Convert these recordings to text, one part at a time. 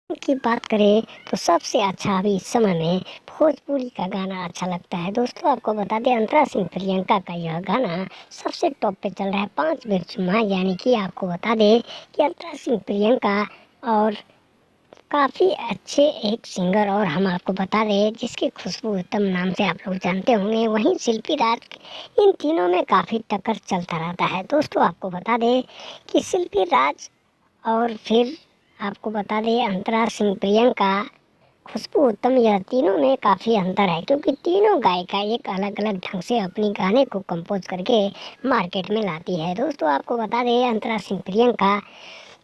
की बात करें तो सबसे अच्छा अभी इस समय में भोजपुरी का गाना अच्छा लगता है। दोस्तों आपको बता दें अंतरा सिंह प्रियंका का यह गाना सबसे टॉप पे चल रहा है 5 बेर चुम्मा। यानी कि आपको बता दें कि अंतरा सिंह प्रियंका और काफ़ी अच्छे एक सिंगर और हम आपको बता दें जिसकी खुशबू उत्तम नाम से आप लोग जानते होंगे, वहीं शिल्पी राज, इन तीनों में काफ़ी टक्कर चलता रहता है। दोस्तों आपको बता दें कि शिल्पी राज और फिर आपको बता दें अंतरा सिंह प्रियंका, खुशबू उत्तम, यह तीनों में काफ़ी अंतर है क्योंकि तीनों गायिका एक अलग अलग ढंग से अपनी गाने को कंपोज करके मार्केट में लाती है। दोस्तों आपको बता दें अंतरा सिंह प्रियंका,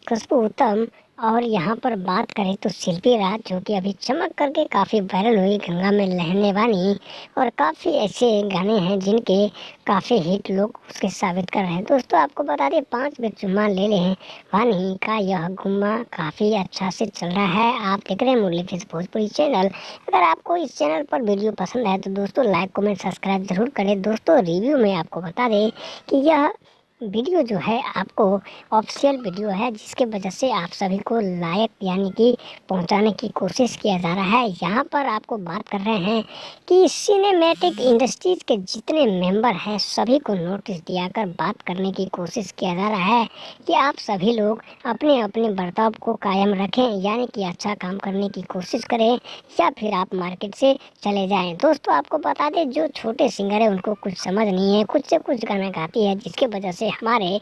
खुशबू उत्तम और यहाँ पर बात करें तो शिल्पी राज, जो कि अभी चमक करके काफ़ी वायरल हुई गंगा में लहरने वाली, और काफ़ी ऐसे गाने हैं जिनके काफ़ी हिट लोग उसके साबित कर रहे हैं। दोस्तों आपको बता दें 5 बेर चुम्मा ले लें वानी का यह गुम्मा काफ़ी अच्छा से चल रहा है। आप देख रहे हैं मुरली फिल्म भोजपुरी चैनल। अगर आपको इस चैनल पर वीडियो पसंद है तो दोस्तों लाइक कमेंट सब्सक्राइब जरूर करें। दोस्तों रिव्यू में आपको बता दें कि यह वीडियो जो है आपको ऑफिशियल वीडियो है, जिसके वजह से आप सभी को लायक यानी कि पहुंचाने की कोशिश किया जा रहा है। यहाँ पर आपको बात कर रहे हैं कि सिनेमैटिक इंडस्ट्रीज के जितने मेंबर हैं सभी को नोटिस दिया कर बात करने की कोशिश किया जा रहा है कि आप सभी लोग अपने अपने बर्ताव को कायम रखें, यानी कि अच्छा काम करने की कोशिश करें या फिर आप मार्केट से चले जाएं। दोस्तों आपको बता दें जो छोटे सिंगर है उनको कुछ समझ नहीं है, कुछ से कुछ गाना गाती है, जिसके वजह से हमारे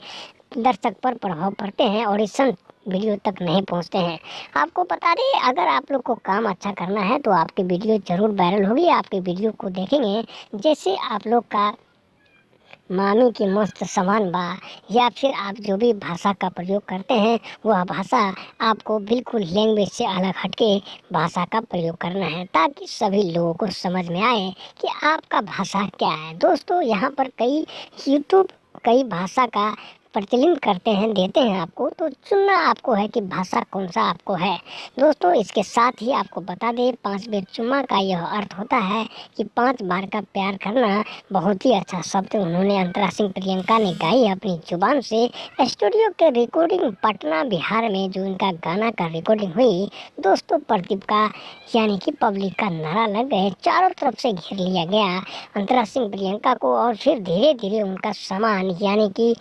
दर्शक पर प्रभाव पड़ते हैं और इस वीडियो तक नहीं पहुंचते हैं। आपको बता दें अगर आप लोग को काम अच्छा करना है तो आपकी वीडियो ज़रूर वायरल होगी। आपकी वीडियो को देखेंगे जैसे आप लोग का मामी की मस्त समान बा, या फिर आप जो भी भाषा का प्रयोग करते हैं वह भाषा आपको बिल्कुल लैंग्वेज से अलग हटके भाषा का प्रयोग करना है, ताकि सभी लोगों को समझ में आए कि आपका भाषा क्या है। दोस्तों यहाँ पर यूट्यूब कई भाषा का प्रचलित करते हैं, देते हैं आपको, तो चुनना आपको है कि भाषा कौन सा आपको है। दोस्तों इसके साथ ही आपको बता दें 5 बेर चुम्मा का यह अर्थ होता है कि 5 बार का प्यार करना। बहुत ही अच्छा शब्द उन्होंने अंतरा सिंह प्रियंका ने गाई अपनी जुबान से। स्टूडियो के रिकॉर्डिंग पटना बिहार में जो इनका गाना का रिकॉर्डिंग हुई, दोस्तों प्रदीप का यानी कि पब्लिक का नारा लग गए, चारों तरफ से घेर लिया गया अंतरा सिंह प्रियंका को, और फिर धीरे धीरे उनका सामान यानी कि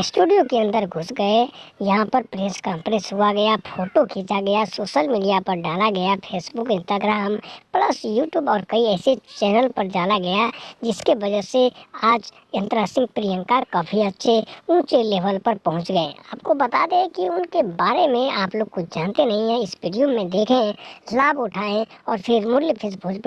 स्टूडियो के अंदर घुस गए। यहाँ पर प्रेस कॉन्फ्रेंस हुआ गया, फोटो खींचा गया, सोशल मीडिया पर डाला गया, फेसबुक, इंस्टाग्राम प्लस यूट्यूब और कई ऐसे चैनल पर डाला गया, जिसके वजह से आज अंतरा सिंह प्रियंका काफ़ी अच्छे ऊंचे लेवल पर पहुंच गए। आपको बता दें कि उनके बारे में आप लोग कुछ जानते नहीं हैं, इस वीडियो में देखें, लाभ उठाएं और फिर मुरली फिल्म भोजपुरी